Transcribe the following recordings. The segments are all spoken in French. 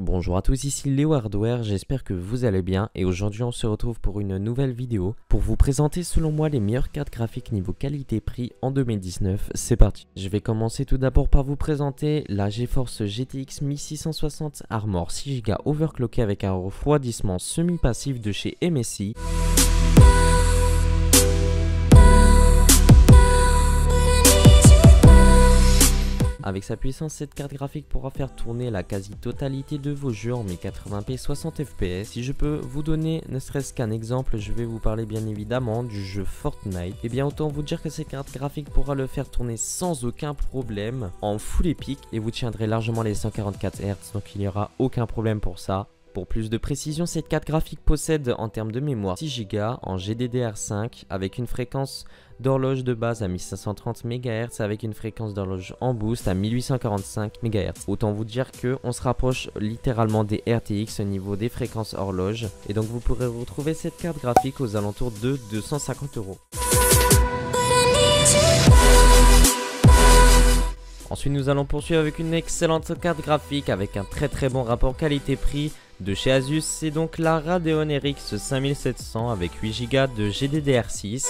Bonjour à tous, ici Léo Hardware, j'espère que vous allez bien et aujourd'hui on se retrouve pour une nouvelle vidéo pour vous présenter selon moi les meilleures cartes graphiques niveau qualité-prix en 2019. C'est parti. Je vais commencer tout d'abord par vous présenter la GeForce GTX 1660 Armor 6Go overclocké avec un refroidissement semi-passif de chez MSI. Avec sa puissance, cette carte graphique pourra faire tourner la quasi-totalité de vos jeux en 1080p 60 fps. Si je peux vous donner ne serait-ce qu'un exemple, je vais vous parler bien évidemment du jeu Fortnite. Et bien autant vous dire que cette carte graphique pourra le faire tourner sans aucun problème en full épique et vous tiendrez largement les 144 Hz, donc il n'y aura aucun problème pour ça. Pour plus de précision, cette carte graphique possède en termes de mémoire 6Go en GDDR5 avec une fréquence d'horloge de base à 1530 MHz avec une fréquence d'horloge en boost à 1845 MHz. Autant vous dire qu'on se rapproche littéralement des RTX au niveau des fréquences horloge. Et donc vous pourrez retrouver cette carte graphique aux alentours de 250 €. Ensuite nous allons poursuivre avec une excellente carte graphique avec un très bon rapport qualité-prix de chez Asus. C'est donc la Radeon RX 5700 avec 8Go de GDDR6.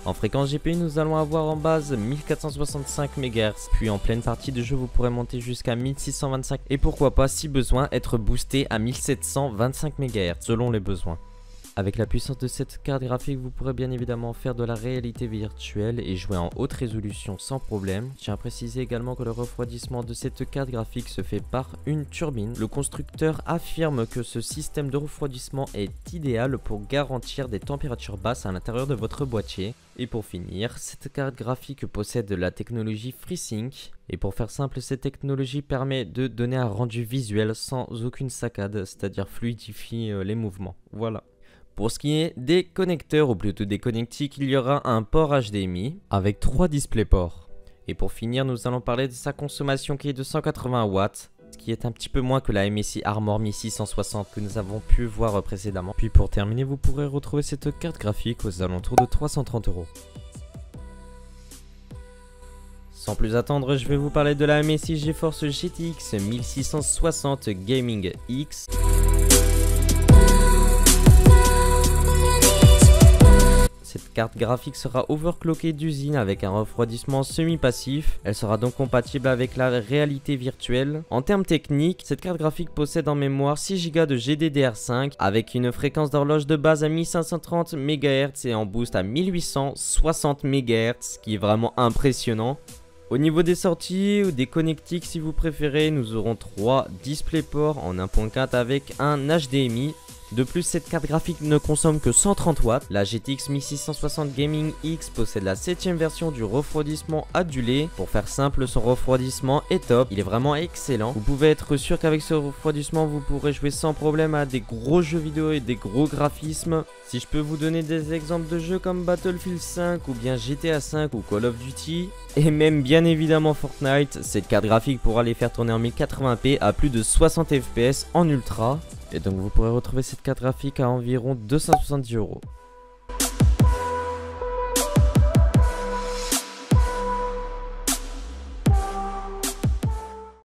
En fréquence GPU, nous allons avoir en base 1465 MHz, puis en pleine partie de jeu, vous pourrez monter jusqu'à 1625 et pourquoi pas, si besoin, être boosté à 1725 MHz selon les besoins. Avec la puissance de cette carte graphique, vous pourrez bien évidemment faire de la réalité virtuelle et jouer en haute résolution sans problème. Je tiens à préciser également que le refroidissement de cette carte graphique se fait par une turbine. Le constructeur affirme que ce système de refroidissement est idéal pour garantir des températures basses à l'intérieur de votre boîtier. Et pour finir, cette carte graphique possède la technologie FreeSync. Et pour faire simple, cette technologie permet de donner un rendu visuel sans aucune saccade, c'est-à-dire fluidifie les mouvements. Voilà. Pour ce qui est des connecteurs, ou plutôt des connectiques, il y aura un port HDMI avec 3 DisplayPort. Et pour finir, nous allons parler de sa consommation qui est de 180 watts, ce qui est un petit peu moins que la MSI Armor 1660 que nous avons pu voir précédemment. Puis pour terminer, vous pourrez retrouver cette carte graphique aux alentours de 330 €. Sans plus attendre, je vais vous parler de la MSI GeForce GTX 1660 Gaming X. Cette carte graphique sera overclockée d'usine avec un refroidissement semi-passif. Elle sera donc compatible avec la réalité virtuelle. En termes techniques, cette carte graphique possède en mémoire 6Go de GDDR5 avec une fréquence d'horloge de base à 1530 MHz et en boost à 1860 MHz, ce qui est vraiment impressionnant. Au niveau des sorties ou des connectiques si vous préférez, nous aurons 3 DisplayPort en 1.4 avec un HDMI. De plus, cette carte graphique ne consomme que 130 watts. La GTX 1660 Gaming X possède la 7ème version du refroidissement adulé. Pour faire simple, son refroidissement est top, il est vraiment excellent. Vous pouvez être sûr qu'avec ce refroidissement, vous pourrez jouer sans problème à des gros jeux vidéo et des gros graphismes. Si je peux vous donner des exemples de jeux comme Battlefield 5 ou bien GTA 5 ou Call of Duty, et même bien évidemment Fortnite, cette carte graphique pourra les faire tourner en 1080p à plus de 60 fps en ultra. Et donc vous pourrez retrouver cette carte graphique à environ 270 €.